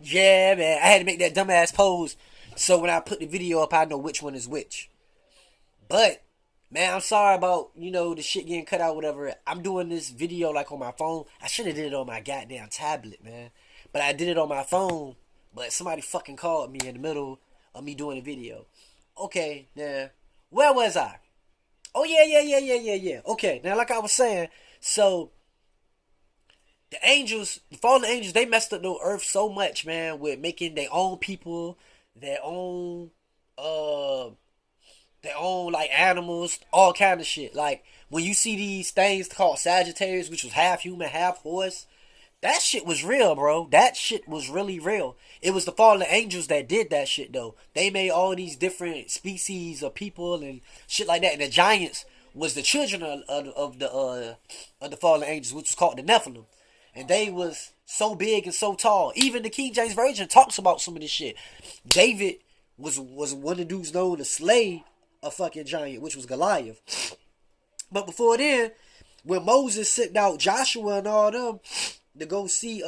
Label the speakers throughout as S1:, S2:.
S1: Yeah, man. I had to make that dumbass pose so when I put the video up, I know which one is which. But man, I'm sorry about the shit getting cut out, whatever. I'm doing this video like on my phone. I should have did it on my goddamn tablet, man. But I did it on my phone. But somebody fucking called me in the middle of me doing a video. Okay, now where was I? Oh yeah. Okay, now like I was saying, so the fallen angels, they messed up the earth so much, man, with making their own people, their own uh their own like animals, all kind of shit. Like when you see these things called Sagittarius, which was half human, half horse, that shit was real, bro. That shit was really real. It was the fallen angels that did that shit though. They made all these different species of people and shit like that. And the giants was the children of the fallen angels, which was called the Nephilim. And they was so big and so tall. Even the King James Version talks about some of this shit. David was one of the dudes known to slay a fucking giant, which was Goliath. But before then, when Moses sent out Joshua and all them to go see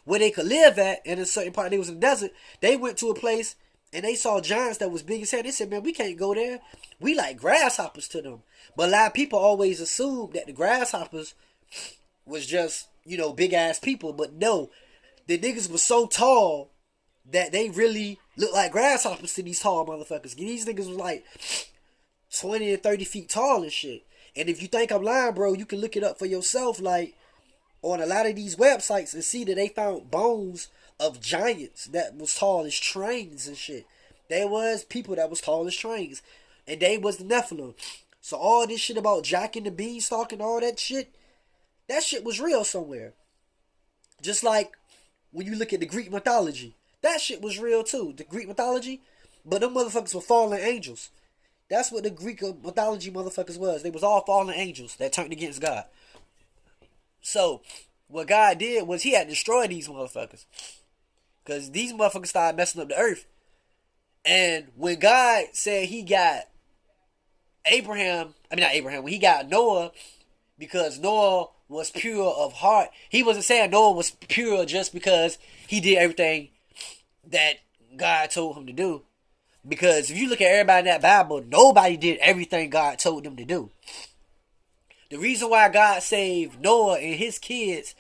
S1: where they could live at in a certain part, they was in the desert, they went to a place and they saw giants that was big as hell. They said, man, we can't go there. We like grasshoppers to them. But a lot of people always assumed that the grasshoppers was just, big ass people. But no, the niggas was so tall that they really looked like grasshoppers to these tall motherfuckers. These niggas was like 20 and 30 feet tall and shit. And if you think I'm lying, bro, you can look it up for yourself, like, on a lot of these websites and see that they found bones of giants that was tall as trains and shit. There was people that was tall as trains. And they was the Nephilim. So all this shit about Jack and the Beanstalk and all that shit was real somewhere. Just like when you look at the Greek mythology, that shit was real too. The Greek mythology, but them motherfuckers were fallen angels. That's what the Greek mythology motherfuckers was. They was all fallen angels that turned against God. So what God did was he had to destroy these motherfuckers. Because these motherfuckers started messing up the earth. And when God said he got when he got Noah, because Noah was pure of heart, he wasn't saying Noah was pure just because he did everything that God told him to do. Because if you look at everybody in that Bible, nobody did everything God told them to do. The reason why God saved Noah and his kids,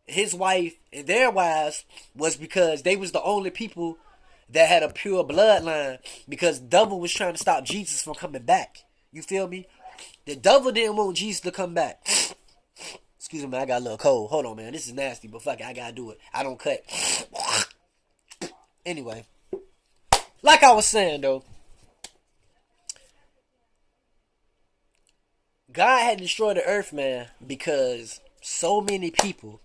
S1: his wife and their wives, was because they was the only people that had a pure bloodline, because the devil was trying to stop Jesus from coming back. You feel me? The devil didn't want Jesus to come back. Excuse me, man, I got a little cold. Hold on, man. This is nasty, but fuck it, I gotta do it. I don't cut. Anyway, like I was saying though, God had destroyed the earth, man, because so many people,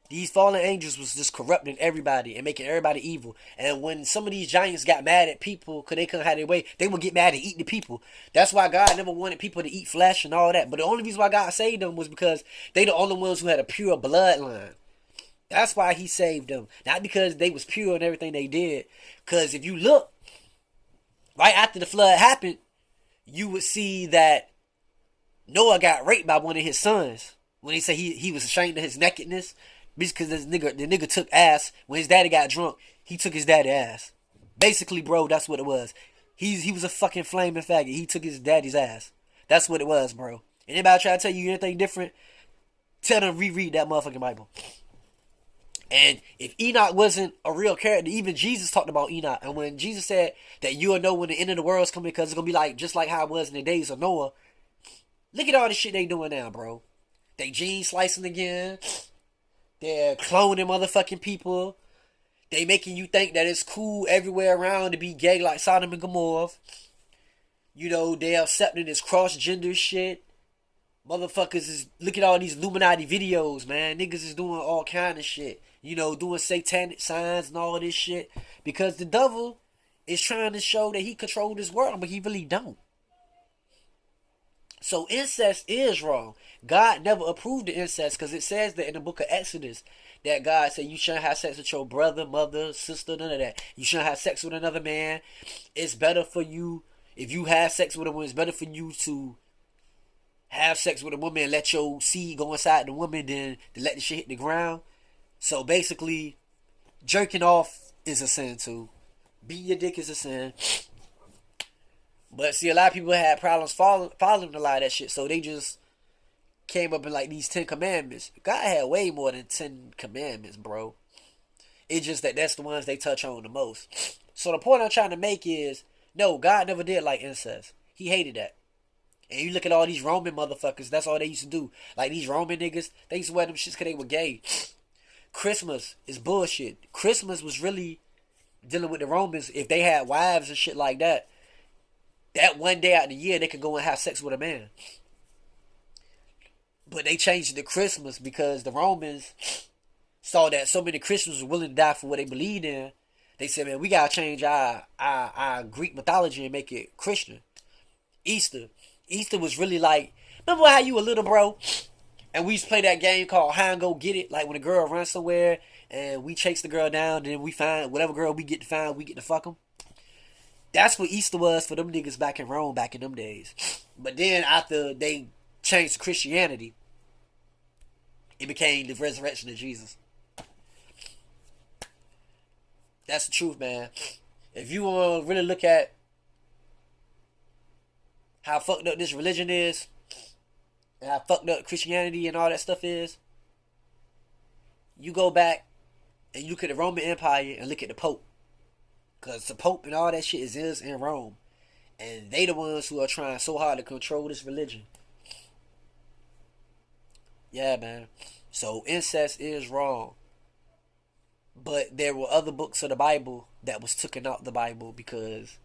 S1: these fallen angels, was just corrupting everybody and making everybody evil. And when some of these giants got mad at people because they couldn't have their way, they would get mad and eat the people. That's why God never wanted people to eat flesh and all that. But the only reason why God saved them was because they the only ones who had a pure bloodline. That's why he saved them. Not because they was pure in everything they did. Because if you look, right after the flood happened, you would see that Noah got raped by one of his sons. When he said he was ashamed of his nakedness. Because the nigga took ass. When his daddy got drunk, he took his daddy's ass. Basically, bro, that's what it was. He was a fucking flaming faggot. He took his daddy's ass. That's what it was, bro. Anybody try to tell you anything different, tell them reread that motherfucking Bible. And if Enoch wasn't a real character, even Jesus talked about Enoch. And when Jesus said that you'll know when the end of the world is coming, because it's going to be like just like how it was in the days of Noah. Look at all the shit they doing now, bro. They gene slicing again. They're cloning motherfucking people. They making you think that it's cool everywhere around to be gay like Sodom and Gomorrah. They're accepting this cross-gender shit. Motherfuckers is, look at all these Illuminati videos, man. Niggas is doing all kind of shit. Doing satanic signs and all this shit. Because the devil is trying to show that he controlled this world, but he really don't. So incest is wrong. God never approved the incest, because it says that in the book of Exodus that God said you shouldn't have sex with your brother, mother, sister, none of that. You shouldn't have sex with another man. It's better for you, if you have sex with a woman, it's better for you to have sex with a woman and let your seed go inside the woman than to let the shit hit the ground. So basically, jerking off is a sin too. Beating your dick is a sin. But see, a lot of people had problems following a lot of that shit, so they just came up in like these 10 commandments. God had way more than 10 commandments, bro. It's just that that's the ones they touch on the most. So the point I'm trying to make is, no, God never did like incest. He hated that. And you look at all these Roman motherfuckers, that's all they used to do. Like these Roman niggas, they used to wear them shits because they were gay. Christmas is bullshit. Christmas was really dealing with the Romans. If they had wives and shit like that, that one day out of the year, they could go and have sex with a man. But they changed it to Christmas because the Romans saw that so many Christians were willing to die for what they believed in. They said, man, we gotta change our Greek mythology and make it Christian. Easter was really like, remember how you were little, bro? And we used to play that game called Hide and Go Get It. Like when a girl runs somewhere and we chase the girl down, then we find whatever girl we get to find, we get to fuck them. That's what Easter was for them niggas back in Rome back in them days. But then after they changed to Christianity, it became the resurrection of Jesus. That's the truth, man. If you want to really look at how fucked up this religion is, and how fucked up Christianity and all that stuff is, you go back and you look at the Roman Empire and look at the Pope. Because the Pope and all that shit is in Rome. And they the ones who are trying so hard to control this religion. Yeah, man. So incest is wrong. But there were other books of the Bible that was taken out the Bible because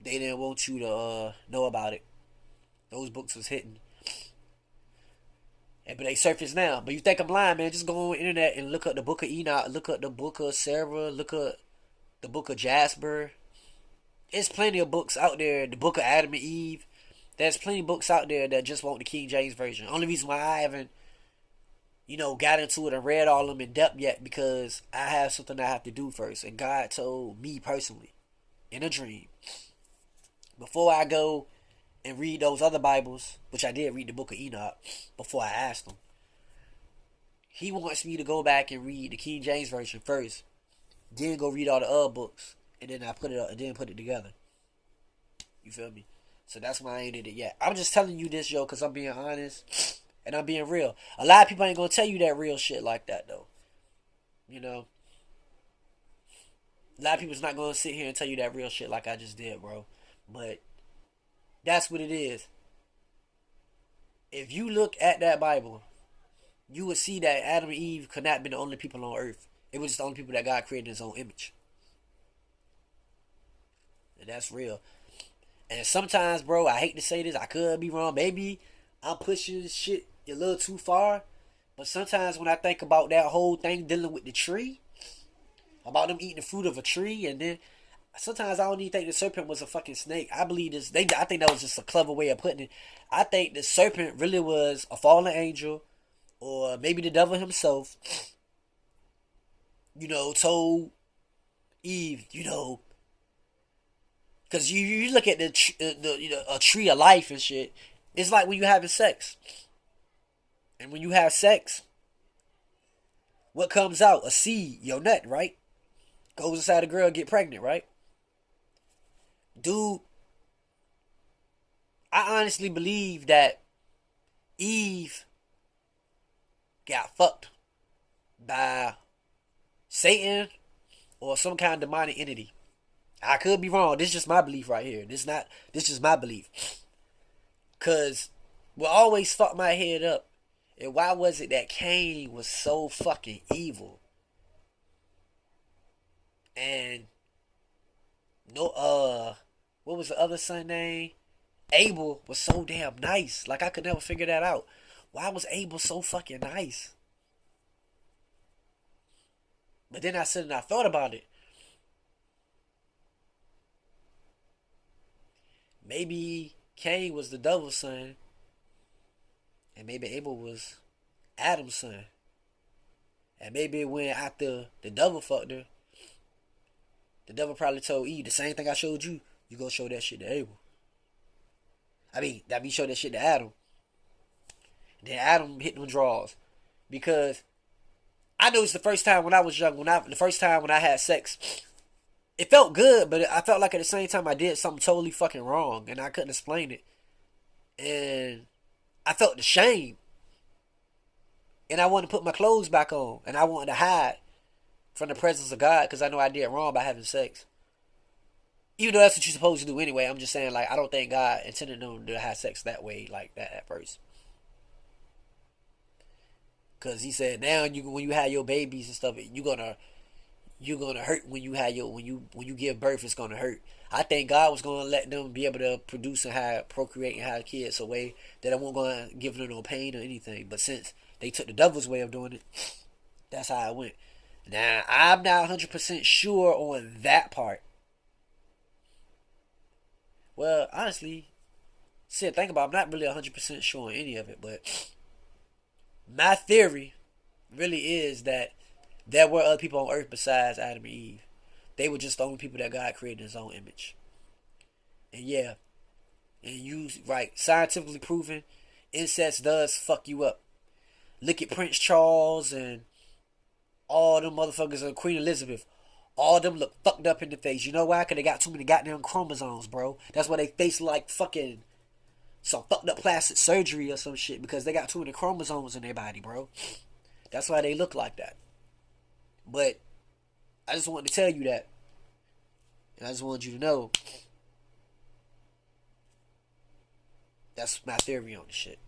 S1: they didn't want you to know about it. Those books was hidden. But they surface now. But you think I'm lying, man? Just go on the internet and look up the book of Enoch, look up the book of Sarah, look up the book of Jasper. There's plenty of books out there. The book of Adam and Eve. There's plenty of books out there that just want the King James Version. Only reason why I haven't, got into it and read all of them in depth yet because I have something I have to do first. And God told me personally, in a dream, before I go and read those other Bibles, which I did read the book of Enoch before I asked him, he wants me to go back and read the King James Version first, then go read all the other books, and then I put it up and then put it together. You feel me? So that's why I ain't did it yet. I'm just telling you this, yo, because I'm being honest and I'm being real. A lot of people ain't gonna tell you that real shit like that, though. A lot of people's not gonna sit here and tell you that real shit like I just did, bro. But that's what it is. If you look at that Bible, you would see that Adam and Eve could not have been the only people on earth. It was just the only people that God created in his own image. And that's real. And sometimes, bro, I hate to say this, I could be wrong. Maybe I'm pushing this shit a little too far. But sometimes when I think about that whole thing dealing with the tree, about them eating the fruit of a tree, and then sometimes I don't even think the serpent was a fucking snake. I believe this. I think that was just a clever way of putting it. I think the serpent really was a fallen angel, or maybe the devil himself. Told Eve, because you look at a tree of life and shit. It's like when you having sex, and when you have sex, what comes out? A seed, your nut, right? Goes inside a girl, get pregnant, right? Dude, I honestly believe that Eve got fucked by Satan or some kind of demonic entity. I could be wrong. This is just my belief right here. This is just my belief. Cause what always fucked my head up, and why was it that Cain was so fucking evil? And what was the other son name? Abel was so damn nice. Like I could never figure that out. Why was Abel so fucking nice? But then I said and I thought about it. Maybe Cain was the devil's son, and maybe Abel was Adam's son. And maybe when after the devil fucked her, the devil probably told Eve, the same thing I showed you, you go show that shit to Abel. Show that shit to Adam. And then Adam hit them draws. Because I know it's the first time when I was young, the first time when I had sex, it felt good, but I felt like at the same time I did something totally fucking wrong, and I couldn't explain it. And I felt the shame, and I wanted to put my clothes back on, and I wanted to hide from the presence of God because I know I did wrong by having sex. Even though that's what you're supposed to do anyway, I'm just saying, like, I don't think God intended them to have sex that way, like that at first. Cause he said now when you have your babies and stuff, you're gonna hurt when you have your when you give birth. It's gonna hurt. I think God was gonna let them be able to produce and have procreate and have kids a way that it won't gonna give them no pain or anything. But since they took the devil's way of doing it, that's how it went. Now I'm not 100% sure on that part. Well, honestly, think about it, I'm not really 100% sure on any of it, but my theory really is that there were other people on earth besides Adam and Eve. They were just the only people that God created in his own image. And yeah, and you, right, scientifically proven, incest does fuck you up. Look at Prince Charles and all them motherfuckers and Queen Elizabeth. All of them look fucked up in the face. You know why? Because they got too many goddamn chromosomes, bro. That's why they face like fucking some fucked up plastic surgery or some shit, because they got too many chromosomes in their body, bro. That's why they look like that. But I just wanted to tell you that. And I just wanted you to know. That's my theory on the shit.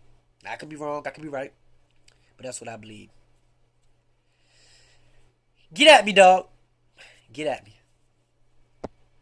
S1: I could be wrong, I could be right. But that's what I believe. Get at me, dog. Get at me.